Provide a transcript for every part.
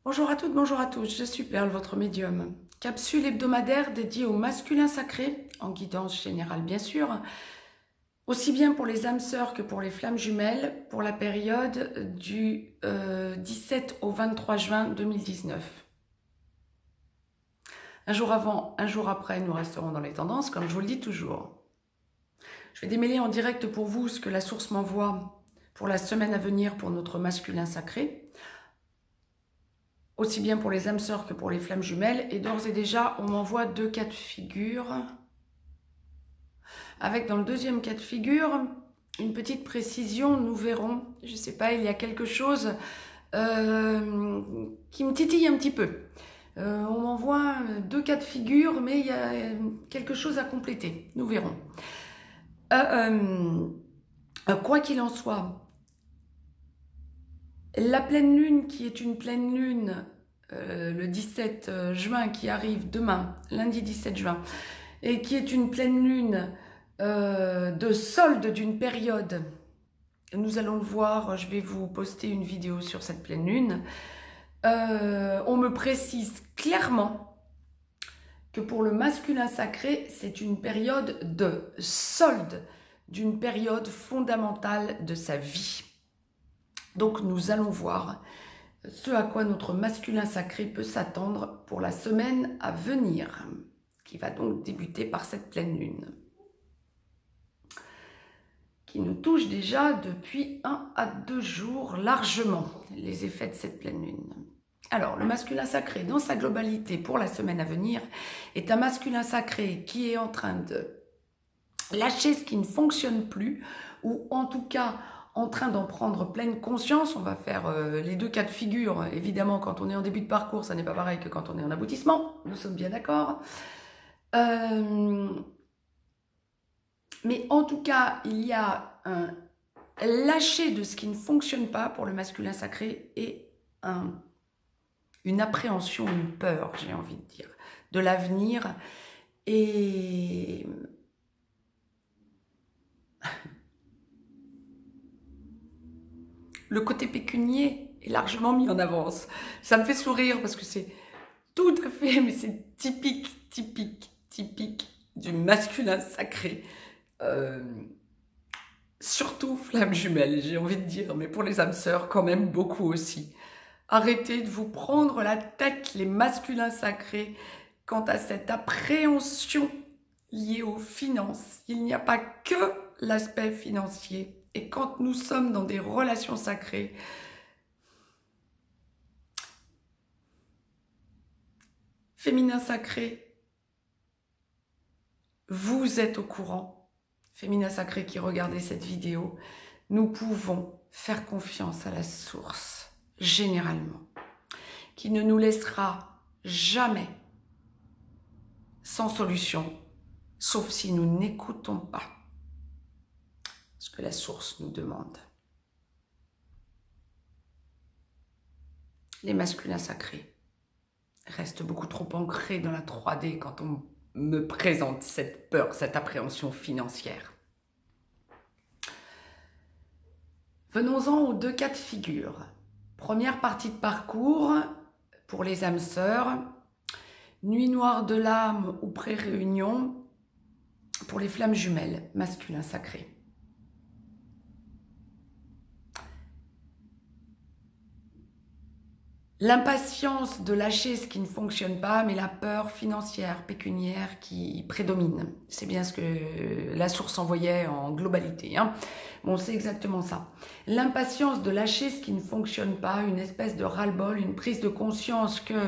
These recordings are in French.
Bonjour à toutes, bonjour à tous, je suis Perle, votre médium. Capsule hebdomadaire dédiée au masculin sacré, en guidance générale bien sûr, aussi bien pour les âmes sœurs que pour les flammes jumelles, pour la période du 17 au 23 juin 2019. Un jour avant, un jour après, nous resterons dans les tendances, comme je vous le dis toujours. Je vais démêler en direct pour vous ce que la source m'envoie pour la semaine à venir pour notre masculin sacré, aussi bien pour les âmes sœurs que pour les flammes jumelles. Et d'ores et déjà, on m'envoie deux cas de figure. Avec dans le deuxième cas de figure, une petite précision, nous verrons. Je ne sais pas, il y a quelque chose qui me titille un petit peu. On m'envoie deux cas de figure, mais il y a quelque chose à compléter. Nous verrons. Quoi qu'il en soit, la pleine lune, qui est une pleine lune le 17 juin, qui arrive demain, lundi 17 juin, et qui est une pleine lune de solde d'une période, nous allons le voir, je vais vous poster une vidéo sur cette pleine lune, on me précise clairement que pour le masculin sacré, c'est une période de solde d'une période fondamentale de sa vie. Donc nous allons voir ce à quoi notre masculin sacré peut s'attendre pour la semaine à venir, qui va donc débuter par cette pleine lune, qui nous touche déjà depuis 1 à 2 jours largement, les effets de cette pleine lune. Alors, le masculin sacré, dans sa globalité pour la semaine à venir, est un masculin sacré qui est en train de lâcher ce qui ne fonctionne plus, ou en tout cas en train d'en prendre pleine conscience. On va faire les deux cas de figure. Évidemment, quand on est en début de parcours, ça n'est pas pareil que quand on est en aboutissement. Nous sommes bien d'accord. Mais en tout cas, il y a un lâcher de ce qui ne fonctionne pas pour le masculin sacré et une appréhension, une peur, j'ai envie de dire, de l'avenir. Et le côté pécunier est largement mis en avance. Ça me fait sourire parce que c'est tout à fait, mais c'est typique du masculin sacré. Surtout flamme jumelle, j'ai envie de dire, mais pour les âmes sœurs, quand même beaucoup aussi. Arrêtez de vous prendre la tête, les masculins sacrés, quant à cette appréhension liée aux finances. Il n'y a pas que l'aspect financier. Et quand nous sommes dans des relations sacrées, féminin sacré, vous êtes au courant. Féminin sacré qui regardez cette vidéo, nous pouvons faire confiance à la source, généralement, qui ne nous laissera jamais sans solution, sauf si nous n'écoutons pas ce que la source nous demande. Les masculins sacrés restent beaucoup trop ancrés dans la 3D quand on me présente cette peur, cette appréhension financière. Venons-en aux deux cas de figure. Première partie de parcours pour les âmes sœurs, nuit noire de l'âme ou pré-réunion pour les flammes jumelles, masculin sacré. L'impatience de lâcher ce qui ne fonctionne pas, mais la peur financière, pécuniaire qui prédomine. C'est bien ce que la source envoyait en globalité. Hein. Bon, c'est exactement ça. L'impatience de lâcher ce qui ne fonctionne pas, une espèce de ras-le-bol, une prise de conscience que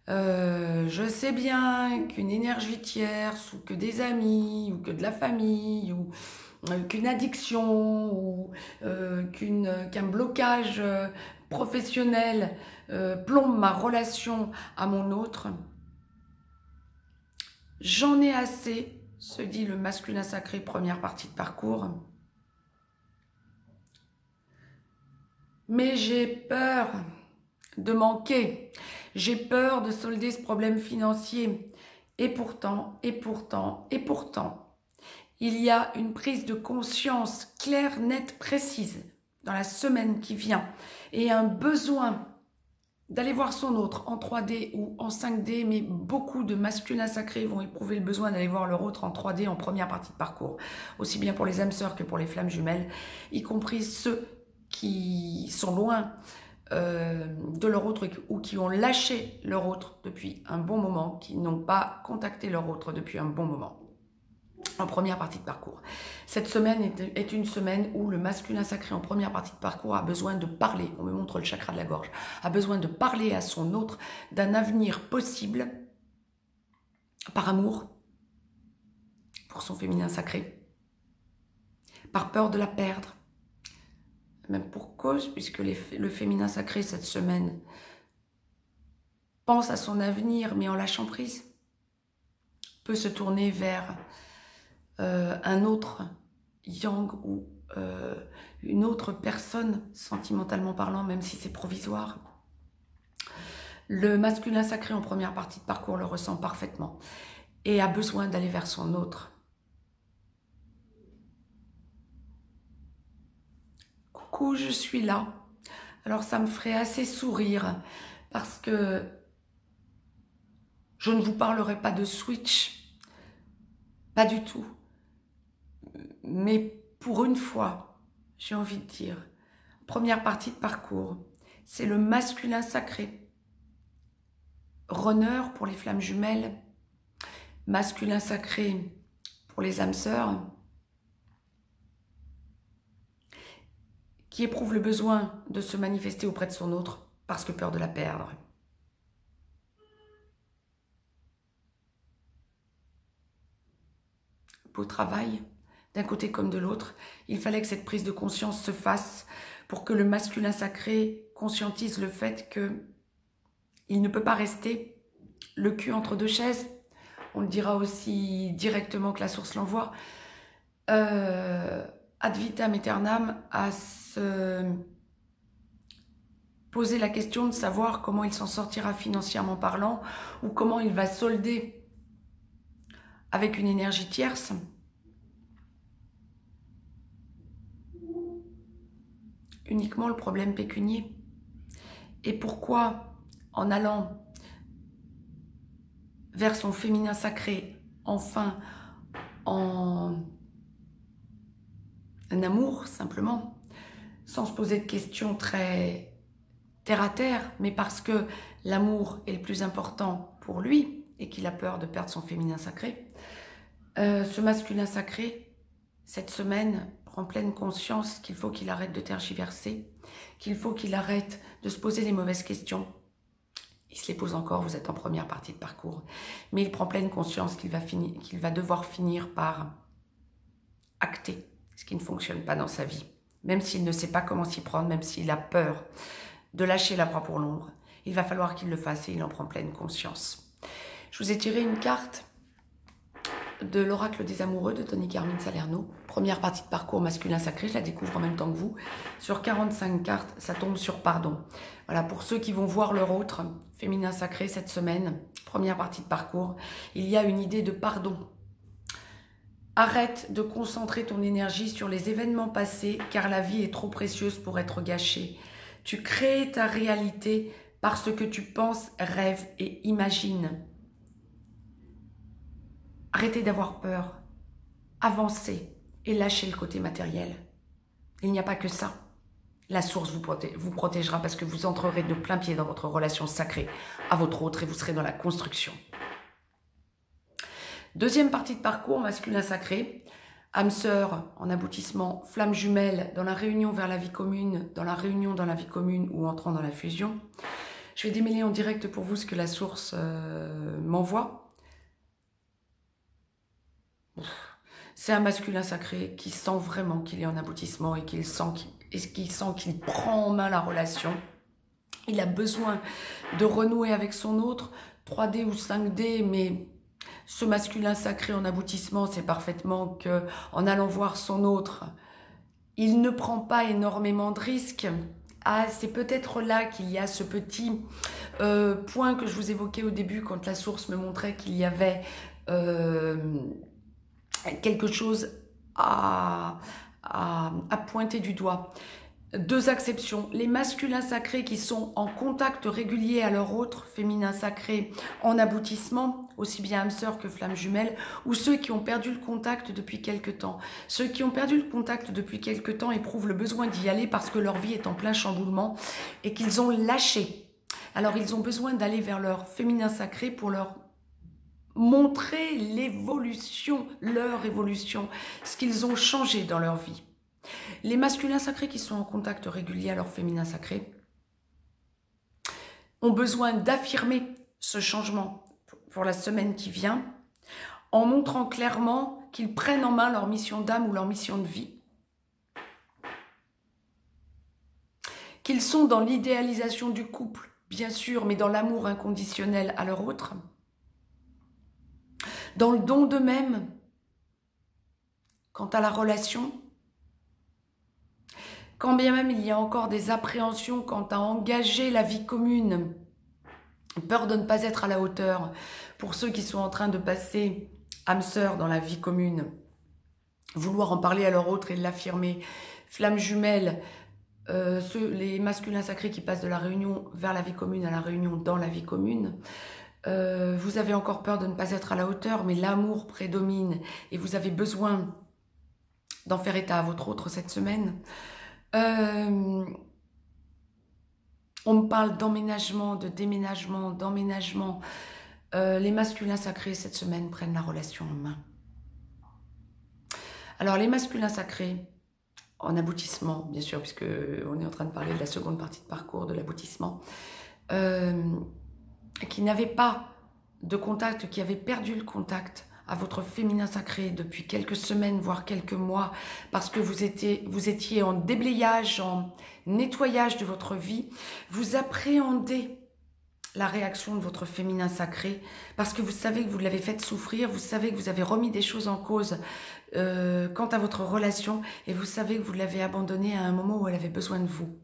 je sais bien qu'une énergie tierce, ou que des amis, ou que de la famille, ou qu'une addiction, ou qu'un blocage professionnel plombe ma relation à mon autre. J'en ai assez, se dit le masculin sacré, première partie de parcours. Mais j'ai peur de manquer. J'ai peur de solder ce problème financier. Et pourtant, il y a une prise de conscience claire, nette, précise dans la semaine qui vient et un besoin d'aller voir son autre en 3D ou en 5D, mais beaucoup de masculins sacrés vont éprouver le besoin d'aller voir leur autre en 3D en première partie de parcours, aussi bien pour les âmes sœurs que pour les flammes jumelles, y compris ceux qui sont loin de leur autre ou qui ont lâché leur autre depuis un bon moment, qui n'ont pas contacté leur autre depuis un bon moment. En première partie de parcours. Cette semaine est une semaine où le masculin sacré en première partie de parcours a besoin de parler, on me montre le chakra de la gorge, a besoin de parler à son autre d'un avenir possible par amour pour son féminin sacré, par peur de la perdre, même pour cause, puisque le féminin sacré cette semaine pense à son avenir mais en lâchant prise, peut se tourner vers un autre yang ou une autre personne sentimentalement parlant, même si c'est provisoire. Le masculin sacré en première partie de parcours le ressent parfaitement et a besoin d'aller vers son autre. Coucou, je suis là. Alors ça me ferait assez sourire parce que je ne vous parlerai pas de switch, pas du tout. Mais pour une fois, j'ai envie de dire, première partie de parcours, c'est le masculin sacré. Runner pour les flammes jumelles, masculin sacré pour les âmes sœurs, qui éprouve le besoin de se manifester auprès de son autre parce que peur de la perdre. Beau travail. D'un côté comme de l'autre, il fallait que cette prise de conscience se fasse pour que le masculin sacré conscientise le fait qu'il ne peut pas rester le cul entre deux chaises. On le dira aussi directement que la source l'envoie. Ad vitam aeternam, à se poser la question de savoir comment il s'en sortira financièrement parlant ou comment il va solder avec une énergie tierce. Uniquement le problème pécunier. Et pourquoi, en allant vers son féminin sacré, enfin en un amour simplement, sans se poser de questions très terre à terre, mais parce que l'amour est le plus important pour lui et qu'il a peur de perdre son féminin sacré, ce masculin sacré, cette semaine, prend pleine conscience qu'il faut qu'il arrête de tergiverser, qu'il faut qu'il arrête de se poser les mauvaises questions. Il se les pose encore, vous êtes en première partie de parcours, mais il prend pleine conscience qu'il va devoir finir par acter ce qui ne fonctionne pas dans sa vie, même s'il ne sait pas comment s'y prendre, même s'il a peur de lâcher la proie pour l'ombre. Il va falloir qu'il le fasse et il en prend pleine conscience. Je vous ai tiré une carte de l'oracle des amoureux de Tony Carmine Salerno, première partie de parcours masculin sacré, je la découvre en même temps que vous. Sur 45 cartes, ça tombe sur pardon. Voilà, pour ceux qui vont voir leur autre féminin sacré cette semaine, première partie de parcours, il y a une idée de pardon. Arrête de concentrer ton énergie sur les événements passés, car la vie est trop précieuse pour être gâchée. Tu crées ta réalité par ce que tu penses, rêves et imagines. Arrêtez d'avoir peur, avancez et lâchez le côté matériel. Il n'y a pas que ça. La source vous protégera parce que vous entrerez de plein pied dans votre relation sacrée à votre autre et vous serez dans la construction. Deuxième partie de parcours, masculin sacré, âme sœur en aboutissement, flamme jumelle dans la réunion vers la vie commune, dans la réunion dans la vie commune ou entrant dans la fusion. Je vais démêler en direct pour vous ce que la source m'envoie. C'est un masculin sacré qui sent vraiment qu'il est en aboutissement et qui sent qu'il prend en main la relation. Il a besoin de renouer avec son autre, 3D ou 5D, mais ce masculin sacré en aboutissement sait parfaitement que en allant voir son autre, il ne prend pas énormément de risques. Ah, c'est peut-être là qu'il y a ce petit point que je vous évoquais au début quand la source me montrait qu'il y avait quelque chose à pointer du doigt. 2 exceptions. Les masculins sacrés qui sont en contact régulier à leur autre féminin sacré en aboutissement, aussi bien âme sœur que flamme jumelle, ou ceux qui ont perdu le contact depuis quelque temps. Ceux qui ont perdu le contact depuis quelque temps éprouvent le besoin d'y aller parce que leur vie est en plein chamboulement et qu'ils ont lâché. Alors ils ont besoin d'aller vers leur féminin sacré pour leur montrer l'évolution, leur évolution, ce qu'ils ont changé dans leur vie. Les masculins sacrés qui sont en contact régulier à leur féminin sacré ont besoin d'affirmer ce changement pour la semaine qui vient en montrant clairement qu'ils prennent en main leur mission d'âme ou leur mission de vie. Qu'ils sont dans l'idéalisation du couple, bien sûr, mais dans l'amour inconditionnel à leur autre. Dans le don d'eux-mêmes quant à la relation. Quand bien même il y a encore des appréhensions quant à engager la vie commune, peur de ne pas être à la hauteur, pour ceux qui sont en train de passer âme sœur dans la vie commune, vouloir en parler à leur autre et l'affirmer, flamme jumelle, les masculins sacrés qui passent de la réunion vers la vie commune à la réunion dans la vie commune, vous avez encore peur de ne pas être à la hauteur, mais l'amour prédomine et vous avez besoin d'en faire état à votre autre cette semaine. On me parle d'emménagement, de déménagement, d'emménagement. Les masculins sacrés cette semaine prennent la relation en main. Alors les masculins sacrés, en aboutissement, bien sûr, puisque on est en train de parler de la seconde partie de parcours, de l'aboutissement, qui n'avaient pas de contact, qui avaient perdu le contact à votre féminin sacré depuis quelques semaines, voire quelques mois, parce que vous étiez en déblayage, en nettoyage de votre vie, vous appréhendez la réaction de votre féminin sacré, parce que vous savez que vous l'avez fait souffrir, vous savez que vous avez remis des choses en cause quant à votre relation, et vous savez que vous l'avez abandonnée à un moment où elle avait besoin de vous.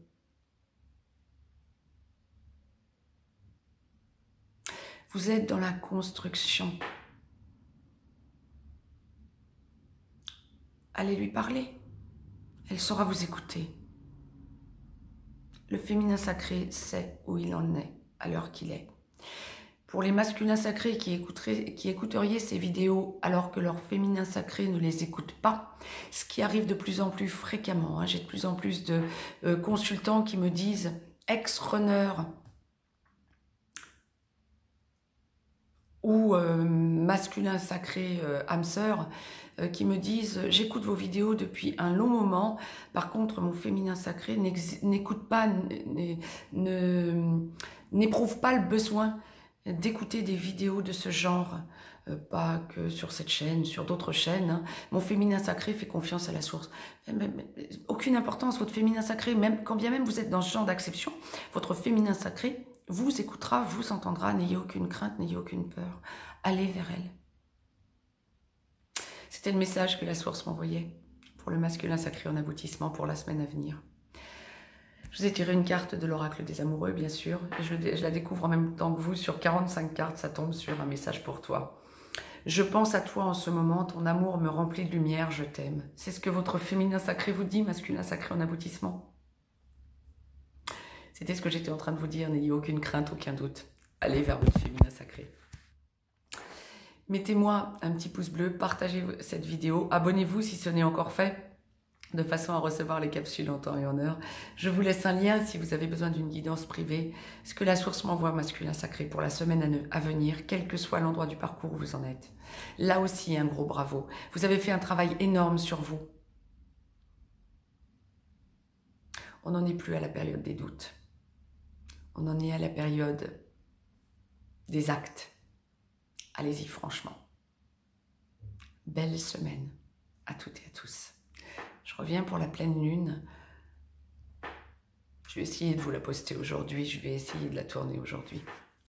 Vous êtes dans la construction. Allez lui parler. Elle saura vous écouter. Le féminin sacré sait où il en est à l'heure qu'il est. Pour les masculins sacrés qui écouteriez ces vidéos alors que leur féminin sacré ne les écoute pas, ce qui arrive de plus en plus fréquemment, hein, j'ai de plus en plus de consultants qui me disent ex-runner ou masculin sacré âme sœur qui me disent « J'écoute vos vidéos depuis un long moment, par contre mon féminin sacré n'écoute pas, n'éprouve pas le besoin d'écouter des vidéos de ce genre, pas que sur cette chaîne, sur d'autres chaînes. Hein. Mon féminin sacré fait confiance à la source. » Aucune importance, votre féminin sacré, même quand bien même vous êtes dans ce genre d'acception, votre féminin sacré vous écoutera, vous entendra, n'ayez aucune crainte, n'ayez aucune peur. Allez vers elle. C'était le message que la source m'envoyait pour le masculin sacré en aboutissement pour la semaine à venir. Je vous ai tiré une carte de l'oracle des amoureux, bien sûr. Et je la découvre en même temps que vous. Sur 45 cartes, ça tombe sur un message pour toi. Je pense à toi en ce moment, ton amour me remplit de lumière, je t'aime. C'est ce que votre féminin sacré vous dit, masculin sacré en aboutissement. C'était ce que j'étais en train de vous dire, n'ayez aucune crainte, aucun doute. Allez vers votre féminin sacré. Mettez-moi un petit pouce bleu, partagez cette vidéo, abonnez-vous si ce n'est encore fait, de façon à recevoir les capsules en temps et en heure. Je vous laisse un lien si vous avez besoin d'une guidance privée. Ce que la source m'envoie, masculin sacré, pour la semaine à venir, quel que soit l'endroit du parcours où vous en êtes. Là aussi, un gros bravo. Vous avez fait un travail énorme sur vous. On n'en est plus à la période des doutes. On en est à la période des actes. Allez-y franchement. Belle semaine à toutes et à tous. Je reviens pour la pleine lune. Je vais essayer de vous la poster aujourd'hui. Je vais essayer de la tourner aujourd'hui.